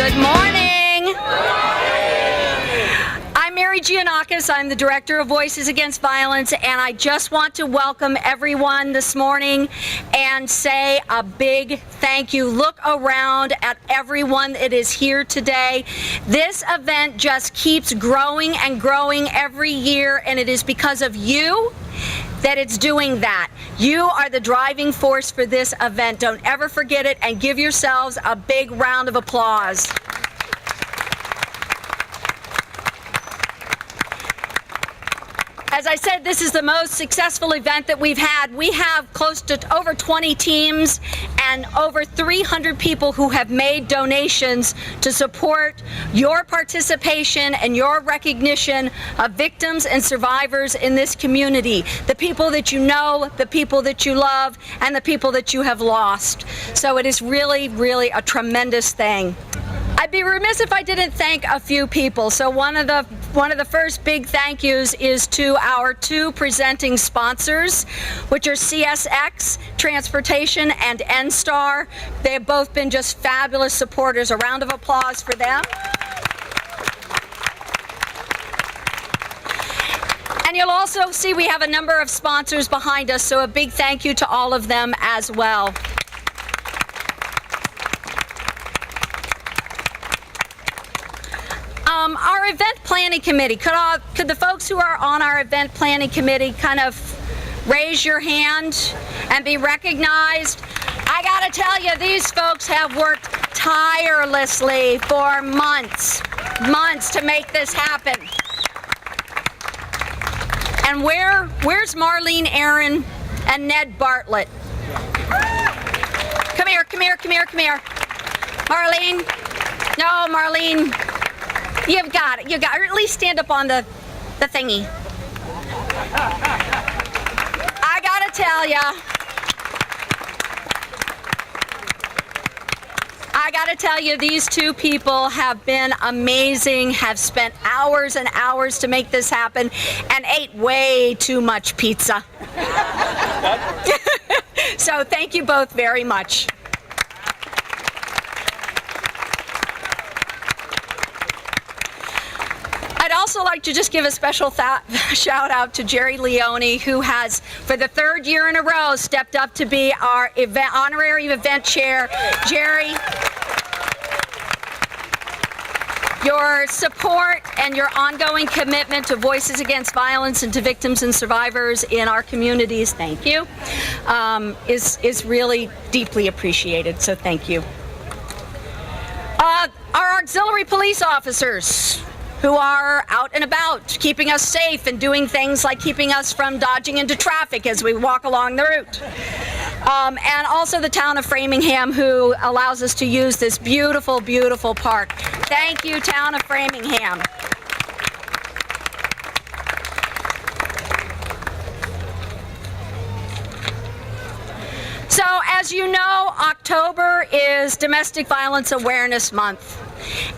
Good morning. I'm Mary Giannakis. I'm the Director of Voices Against Violence, and I just want to welcome everyone this morning and say a big thank you. Look around at everyone that is here today. This event just keeps growing and growing every year, and it is because of you that it's doing that. You are the driving force for this event. Don't ever forget it, and give yourselves a big round of applause. As I said, this is the most successful event that we've had. We have close to over 20 teams and over 300 people who have made donations to support your participation and your recognition of victims and survivors in this community. The people that you know, the people that you love, and the people that you have lost. So it is really, really a tremendous thing. I'd be remiss if I didn't thank a few people. So one of the first big thank yous is to our two presenting sponsors, which are CSX Transportation and NSTAR. They have both been just fabulous supporters. A round of applause for them. And you'll also see we have a number of sponsors behind us, so a big thank you to all of them as well. Our event planning committee, could the folks who are on our event planning committee kind of raise your hand and be recognized? I gotta tell you, these folks have worked tirelessly for months to make this happen. And where's Marlene Aaron and Ned Bartlett? Come here. Marlene? No, Marlene. You've got it, or at least stand up on the thingy. I gotta tell you, these two people have been amazing, have spent hours and hours to make this happen, and ate way too much pizza. So thank you both very much. I'd also like to just give a special shout out to Jerry Leone, who has, for the third year in a row, stepped up to be our honorary event chair. Jerry, your support and your ongoing commitment to Voices Against Violence and to victims and survivors in our communities, thank you, is really deeply appreciated, so thank you. Our auxiliary police officers, who are out and about, keeping us safe and doing things like keeping us from dodging into traffic as we walk along the route. And also the town of Framingham, who allows us to use this beautiful, beautiful park. Thank you, town of Framingham. So, as you know, October is Domestic Violence Awareness Month.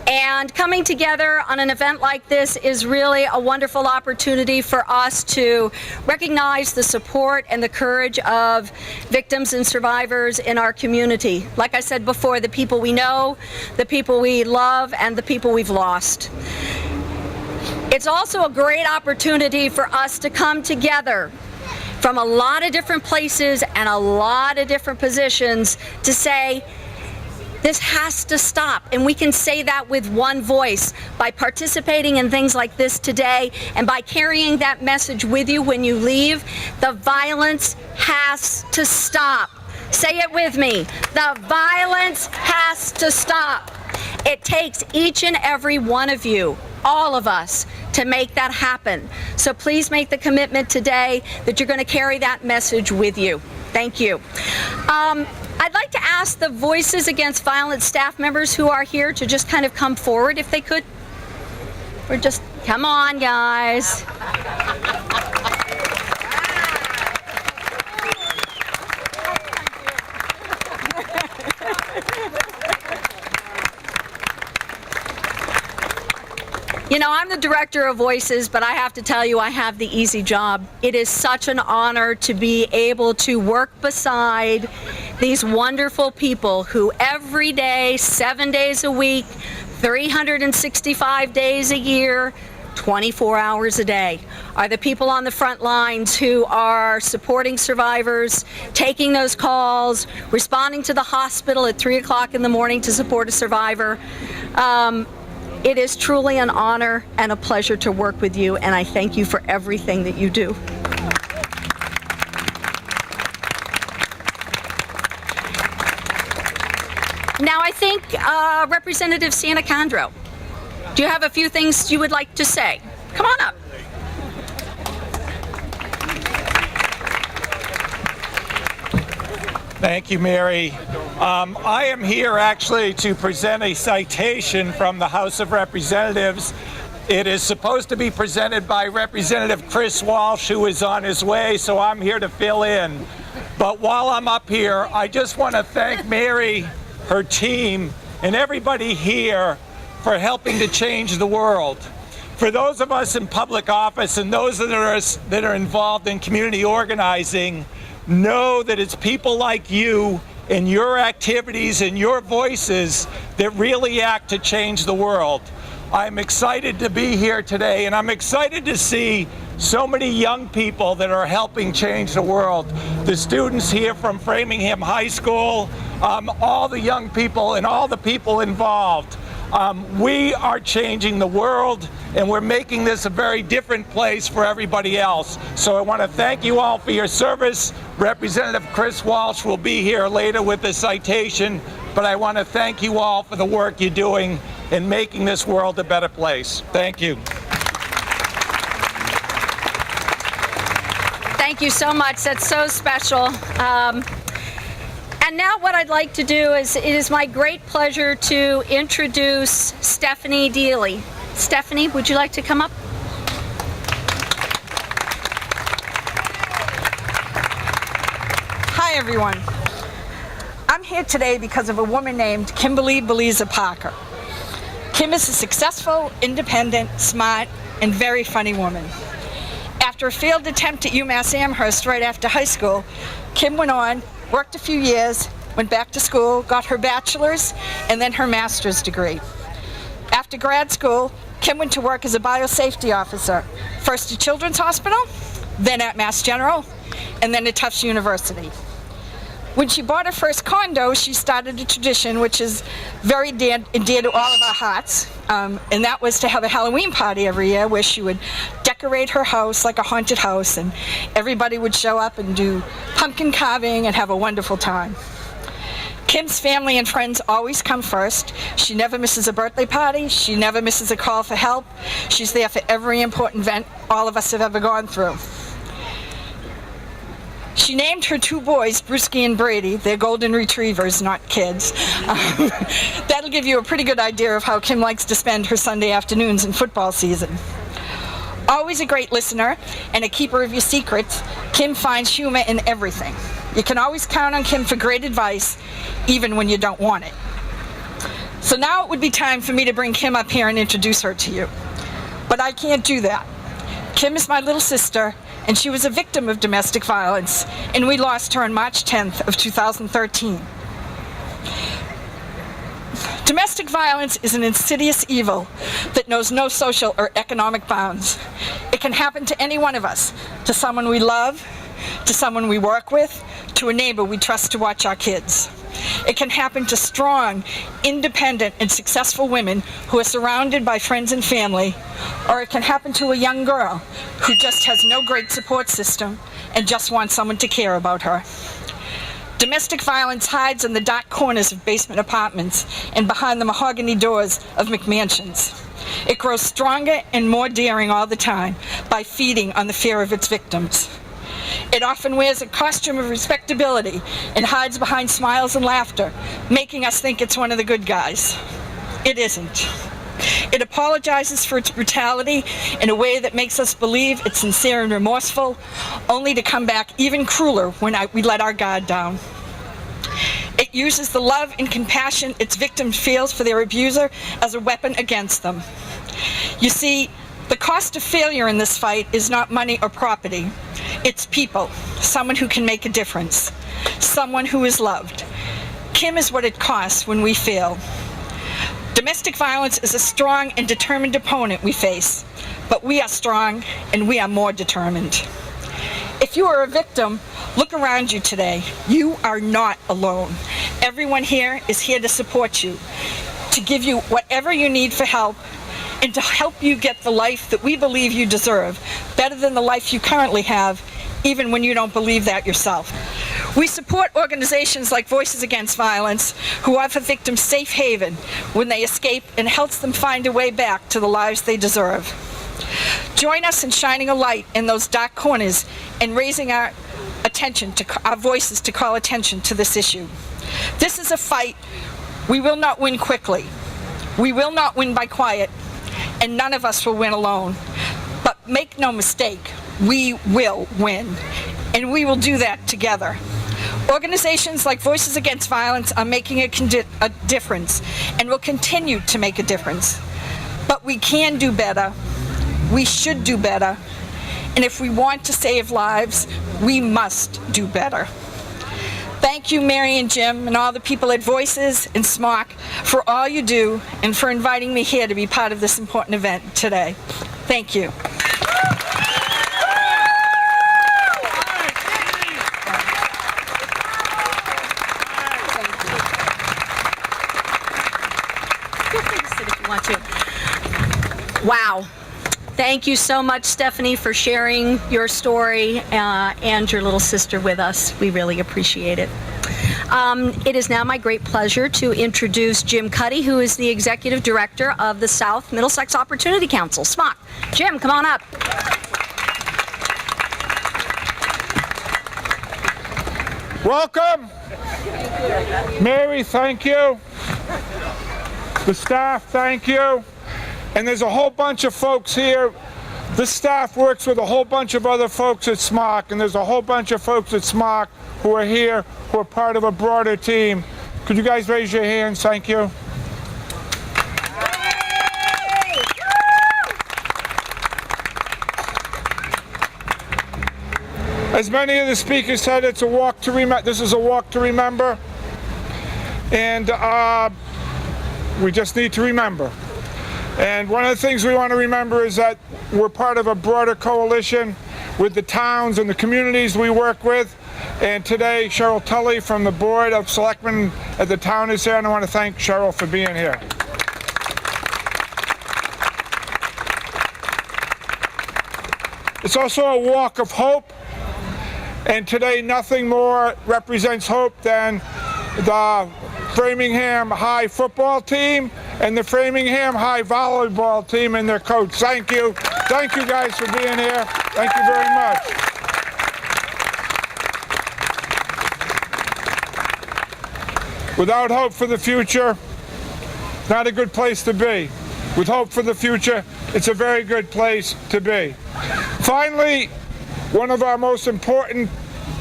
And coming together on an event like this is really a wonderful opportunity for us to recognize the support and the courage of victims and survivors in our community. Like I said before, the people we know, the people we love, and the people we've lost. It's also a great opportunity for us to come together from a lot of different places and a lot of different positions to say, this has to stop, and we can say that with one voice by participating in things like this today and by carrying that message with you when you leave. The violence has to stop. Say it with me. The violence has to stop. It takes each and every one of you, all of us, to make that happen. So please make the commitment today that you're going to carry that message with you. Thank you. I'd like to ask the Voices Against Violence staff members who are here to just kind of come forward if they could. Or just, come on, guys. You know, I'm the director of Voices, but I have to tell you, I have the easy job. It is such an honor to be able to work beside these wonderful people who every day, 7 days a week, 365 days a year, 24 hours a day, are the people on the front lines who are supporting survivors, taking those calls, responding to the hospital at 3 o'clock in the morning to support a survivor. It is truly an honor and a pleasure to work with you, and I thank you for everything that you do. Now I think Representative Santacondro, do you have a few things you would like to say? Come on up. Thank you, Mary. I am here actually to present a citation from the House of Representatives. It is supposed to be presented by Representative Chris Walsh, who is on his way, so I'm here to fill in. But while I'm up here, I just want to thank Mary, her team, and everybody here for helping to change the world. For those of us in public office and those that are involved in community organizing, know that it's people like you and your activities and your voices that really act to change the world. I'm excited to be here today, and I'm excited to see so many young people that are helping change the world. The students here from Framingham High School, all the young people and all the people involved. We are changing the world, and we're making this a very different place for everybody else. So I want to thank you all for your service. Representative Chris Walsh will be here later with the citation, but I want to thank you all for the work you're doing in making this world a better place. Thank you. Thank you so much. That's so special. And now what I'd like to do is, it is my great pleasure to introduce Stephanie Dealey. Stephanie, would you like to come up? Hi, everyone. I'm here today because of a woman named Kimberly Beliza Parker. Kim is a successful, independent, smart, and very funny woman. After a failed attempt at UMass Amherst right after high school, Kim went on, worked a few years, went back to school, got her bachelor's, and then her master's degree. After grad school, Kim went to work as a biosafety officer, first at Children's Hospital, then at Mass General, and then at Tufts University. When she bought her first condo, she started a tradition which is very dear to all of our hearts, and that was to have a Halloween party every year where she would decorate her house like a haunted house, and everybody would show up and do pumpkin carving and have a wonderful time. Kim's family and friends always come first. She never misses a birthday party. She never misses a call for help. She's there for every important event all of us have ever gone through. She named her two boys, Brewski and Brady. They're golden retrievers, not kids. That'll give you a pretty good idea of how Kim likes to spend her Sunday afternoons in football season. Always a great listener and a keeper of your secrets, Kim finds humor in everything. You can always count on Kim for great advice, even when you don't want it. So now it would be time for me to bring Kim up here and introduce her to you. But I can't do that. Kim is my little sister, and she was a victim of domestic violence, and we lost her on March 10th of 2013. Domestic violence is an insidious evil that knows no social or economic bounds. It can happen to any one of us, to someone we love, to someone we work with, to a neighbor we trust to watch our kids. It can happen to strong, independent, and successful women who are surrounded by friends and family, or it can happen to a young girl who just has no great support system and just wants someone to care about her. Domestic violence hides in the dark corners of basement apartments and behind the mahogany doors of McMansions. It grows stronger and more daring all the time by feeding on the fear of its victims. It often wears a costume of respectability and hides behind smiles and laughter, making us think it's one of the good guys. It isn't. It apologizes for its brutality in a way that makes us believe it's sincere and remorseful, only to come back even crueler when we let our guard down. It uses the love and compassion its victim feels for their abuser as a weapon against them. You see, the cost of failure in this fight is not money or property. It's people, someone who can make a difference, someone who is loved. Kim is what it costs when we fail. Domestic violence is a strong and determined opponent we face, but we are strong and we are more determined. If you are a victim, look around you today. You are not alone. Everyone here is here to support you, to give you whatever you need for help, and to help you get the life that we believe you deserve, better than the life you currently have, even when you don't believe that yourself. We support organizations like Voices Against Violence, who offer victims safe haven when they escape and helps them find a way back to the lives they deserve. Join us in shining a light in those dark corners and raising our voices to call attention to this issue. This is a fight we will not win quickly. We will not win by quiet, and none of us will win alone. But make no mistake, we will win, and we will do that together. Organizations like Voices Against Violence are making a difference and will continue to make a difference. But we can do better, we should do better, and if we want to save lives, we must do better. Thank you, Mary and Jim, and all the people at Voices and SMOC for all you do and for inviting me here to be part of this important event today. Thank you. Feel free to sit if you want to. Wow. Thank you so much, Stephanie, for sharing your story and your little sister with us. We really appreciate it. It is now my great pleasure to introduce Jim Cuddy, who is the Executive Director of the South Middlesex Opportunity Council, SMOC. Jim, come on up. Welcome. Mary, thank you. The staff, thank you. And there's a whole bunch of folks here. The staff works with a whole bunch of other folks at SMOC, and there's a whole bunch of folks at SMOC who are here, who are part of a broader team. Could you guys raise your hands? Thank you. As many of the speakers said, it's a walk to remember. This is a walk to remember, and we just need to remember. And one of the things we want to remember is that we're part of a broader coalition with the towns and the communities we work with. And today, Cheryl Tully from the Board of Selectmen at the town is here, and I want to thank Cheryl for being here. It's also a walk of hope, and today nothing more represents hope than the Framingham High football team and the Framingham High volleyball team and their coach. Thank you. Thank you guys for being here. Thank you very much. Without hope for the future, not a good place to be. With hope for the future, it's a very good place to be. Finally, one of our most important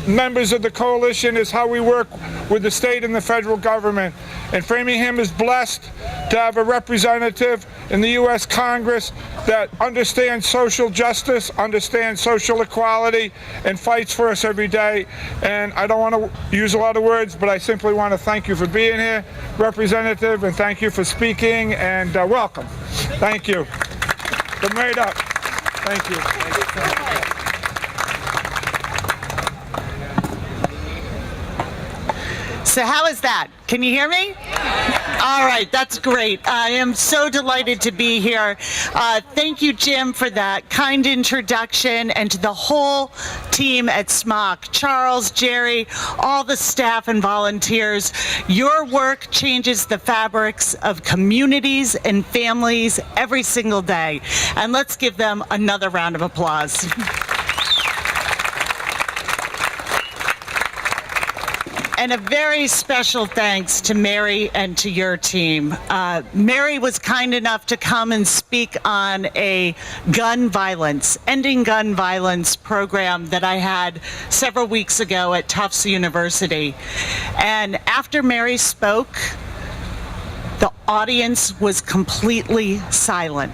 members of the coalition is how we work with the state and the federal government. And Framingham is blessed to have a representative in the U.S. Congress that understands social justice, understands social equality, and fights for us every day. And I don't want to use a lot of words, but I simply want to thank you for being here, Representative, and thank you for speaking, and welcome. Thank you. Come right up. Thank you. Thank you so much. So how is that? Can you hear me? All right, that's great. I am so delighted to be here. Thank you, Jim, for that kind introduction, and to the whole team at SMOC, Charles, Jerry, all the staff and volunteers. Your work changes the fabrics of communities and families every single day. And let's give them another round of applause. And a very special thanks to Mary and to your team. Mary was kind enough to come and speak on a ending gun violence program that I had several weeks ago at Tufts University. And after Mary spoke, the audience was completely silent.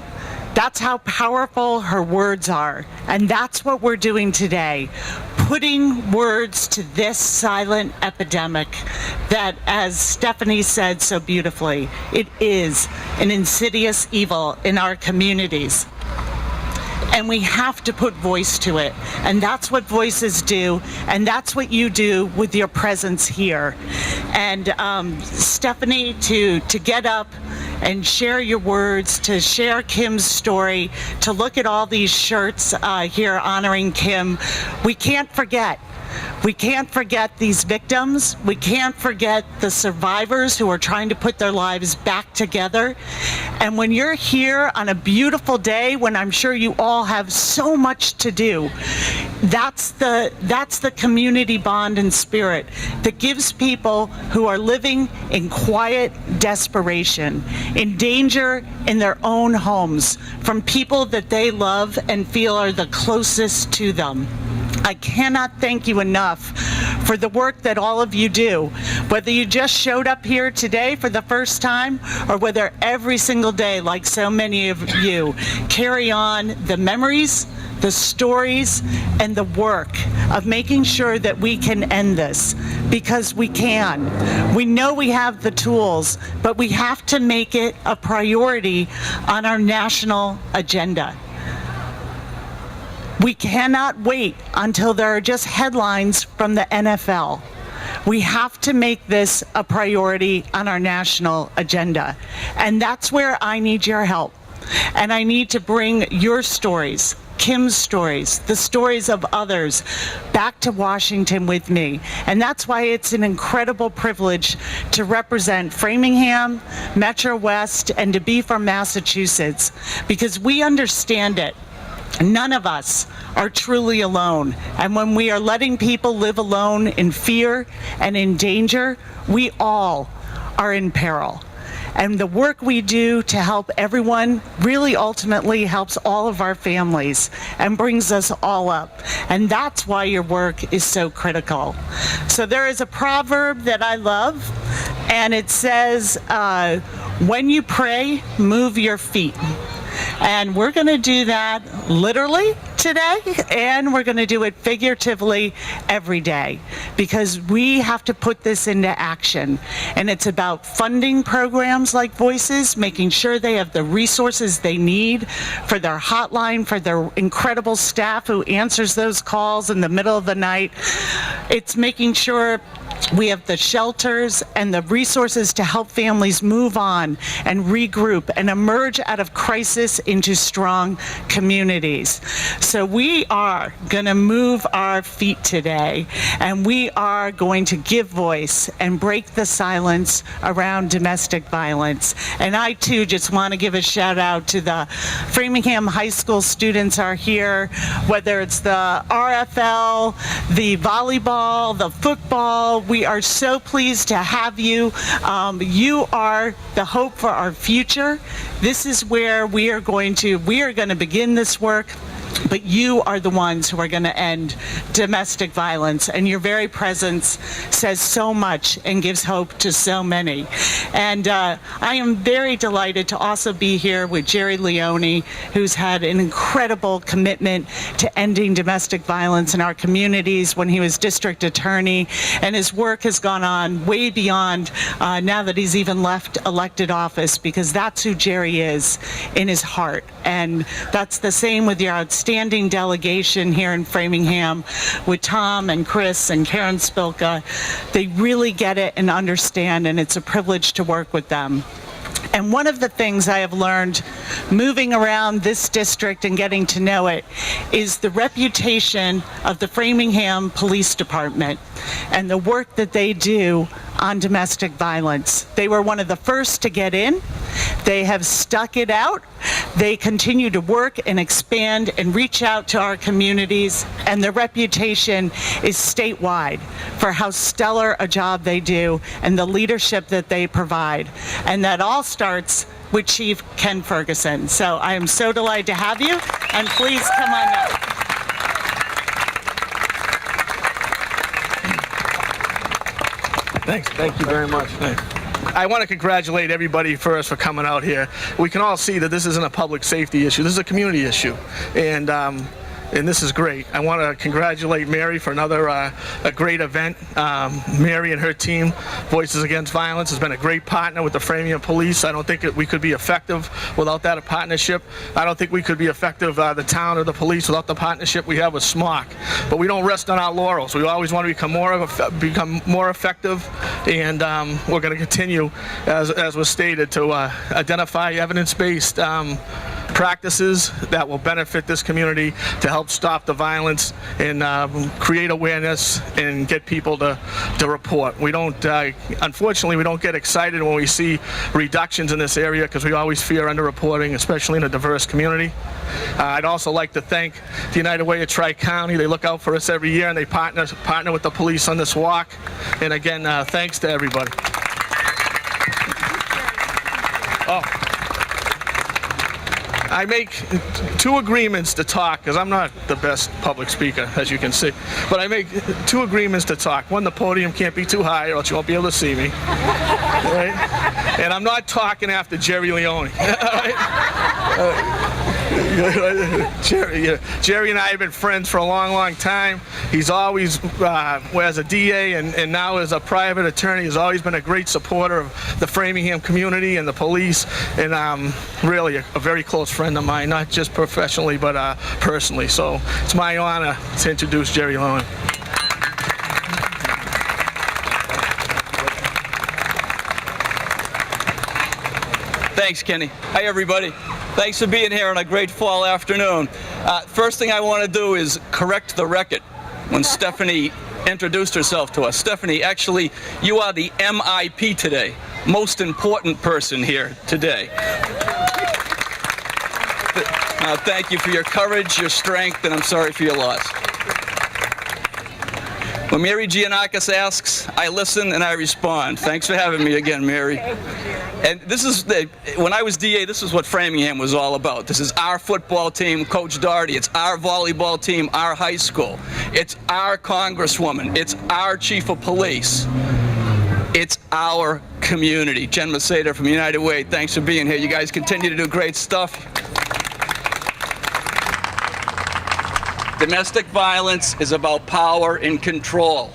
That's how powerful her words are. And that's what we're doing today, putting words to this silent epidemic that, as Stephanie said so beautifully, it is an insidious evil in our communities. And we have to put voice to it. And that's what voices do, and that's what you do with your presence here. And Stephanie, to get up and share your words, to share Kim's story, to look at all these shirts here honoring Kim, we can't forget. We can't forget these victims. We can't forget the survivors who are trying to put their lives back together. And when you're here on a beautiful day, when I'm sure you all have so much to do, that's the community bond and spirit that gives people who are living in quiet desperation, in danger in their own homes, from people that they love and feel are the closest to them. I cannot thank you enough for the work that all of you do, whether you just showed up here today for the first time or whether every single day, like so many of you, carry on the memories, the stories, and the work of making sure that we can end this, because we can. We know we have the tools, but we have to make it a priority on our national agenda. We cannot wait until there are just headlines from the NFL. We have to make this a priority on our national agenda. And that's where I need your help. And I need to bring your stories, Kim's stories, the stories of others, back to Washington with me. And that's why it's an incredible privilege to represent Framingham, Metro West, and to be from Massachusetts, because we understand it. None of us are truly alone. And when we are letting people live alone in fear and in danger, we all are in peril. And the work we do to help everyone really ultimately helps all of our families and brings us all up. And that's why your work is so critical. So there is a proverb that I love, and it says, when you pray, move your feet. And we're going to do that literally today, and we're going to do it figuratively every day, because we have to put this into action. And it's about funding programs like Voices, making sure they have the resources they need for their hotline, for their incredible staff who answers those calls in the middle of the night. It's making sure we have the shelters and the resources to help families move on and regroup and emerge out of crisis into strong communities. So we are going to move our feet today, and we are going to give voice and break the silence around domestic violence. And I too just want to give a shout out to the Framingham High School students are here, whether it's the RFL, the volleyball, the football. We are so pleased to have you. You are the hope for our future. This is where we are going to begin this work. But you are the ones who are going to end domestic violence, and your very presence says so much and gives hope to so many. And I am very delighted to also be here with Jerry Leone, who's had an incredible commitment to ending domestic violence in our communities when he was district attorney, and his work has gone on way beyond now that he's even left elected office, because that's who Jerry is in his heart. And that's the same with your outstanding delegation here in Framingham with Tom and Chris and Karen Spilka. They really get it and understand, and it's a privilege to work with them. And one of the things I have learned moving around this district and getting to know it is the reputation of the Framingham Police Department and the work that they do on domestic violence. They were one of the first to get in. They have stuck it out. They continue to work and expand and reach out to our communities, and their reputation is statewide for how stellar a job they do and the leadership that they provide. And that all starts with Chief Ken Ferguson. So I am so delighted to have you, and please come on up. Thanks. Thank you very much. Thanks. I want to congratulate everybody first for coming out here. We can all see that this isn't a public safety issue. This is a community issue. And this is great. I want to congratulate Mary for another a great event. Mary and her team, Voices Against Violence, has been a great partner with the Framingham Police. I don't think we could be effective without that partnership. I don't think we could be effective, the town or the police, without the partnership we have with SMOC. But we don't rest on our laurels. We always want to become more effective, and we're going to continue, as was stated, to identify evidence-based practices that will benefit this community to help stop the violence and create awareness and get people to report. We don't, unfortunately, we don't get excited when we see reductions in this area because we always fear underreporting, especially in a diverse community. I'd also like to thank the United Way of Tri-County. They look out for us every year and they partner with the police on this walk. And again, thanks to everybody. I make 2 agreements to talk, because I'm not the best public speaker, as you can see. But I make 2 agreements to talk. One, the podium can't be too high, or else you won't be able to see me. Right? And I'm not talking after Jerry Leone. Jerry and I have been friends for a long, long time. He's always, as a DA and now as a private attorney, has always been a great supporter of the Framingham community and the police, and really a very close friend of mine, not just professionally, but personally. So it's my honor to introduce Jerry Leone. Thanks, Kenny. Hi, everybody. Thanks for being here on a great fall afternoon. First thing I want to do is correct the record when Stephanie introduced herself to us. Stephanie, actually, you are the MIP today, most important person here today. Thank you for your courage, your strength, and I'm sorry for your loss. When Mary Giannakis asks, I listen and I respond. Thanks for having me again, Mary. And this is when I was DA, this is what Framingham was all about. This is our football team, Coach Doherty. It's our volleyball team, our high school. It's our congresswoman. It's our chief of police. It's our community. Jen Masada from United Way, thanks for being here. You guys continue to do great stuff. Domestic violence is about power and control.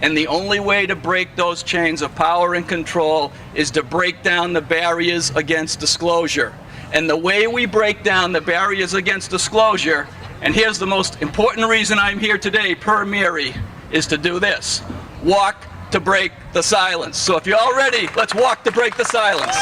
And the only way to break those chains of power and control is to break down the barriers against disclosure. And the way we break down the barriers against disclosure, and here's the most important reason I'm here today, per Mary, is to do this. Walk to break the silence. So if you're all ready, let's walk to break the silence.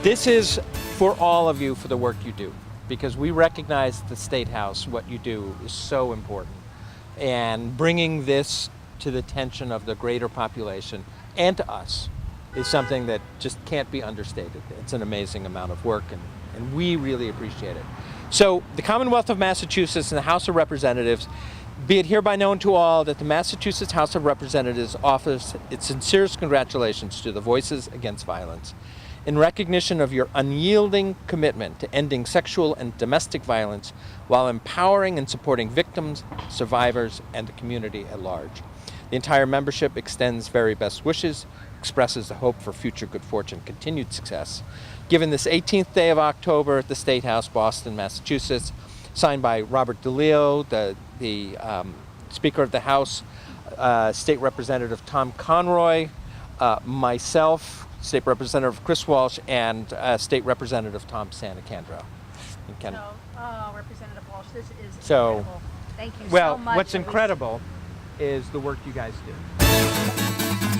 This is for all of you for the work you do, because we recognize at the State House what you do is so important. And bringing this to the attention of the greater population and to us is something that just can't be understated. It's an amazing amount of work, and we really appreciate it. So the Commonwealth of Massachusetts and the House of Representatives, be it hereby known to all that the Massachusetts House of Representatives offers its sincerest congratulations to the Voices Against Violence in recognition of your unyielding commitment to ending sexual and domestic violence while empowering and supporting victims, survivors, and the community at large. The entire membership extends very best wishes, expresses the hope for future good fortune, continued success. Given this 18th day of October at the State House, Boston, Massachusetts, signed by Robert DeLeo, the Speaker of the House, State Representative Tom Conroy, myself, State Representative Chris Walsh, and State Representative Tom Santacandro. Representative Walsh, this is So, incredible. Thank you well, so much. what's incredible is the work you guys do.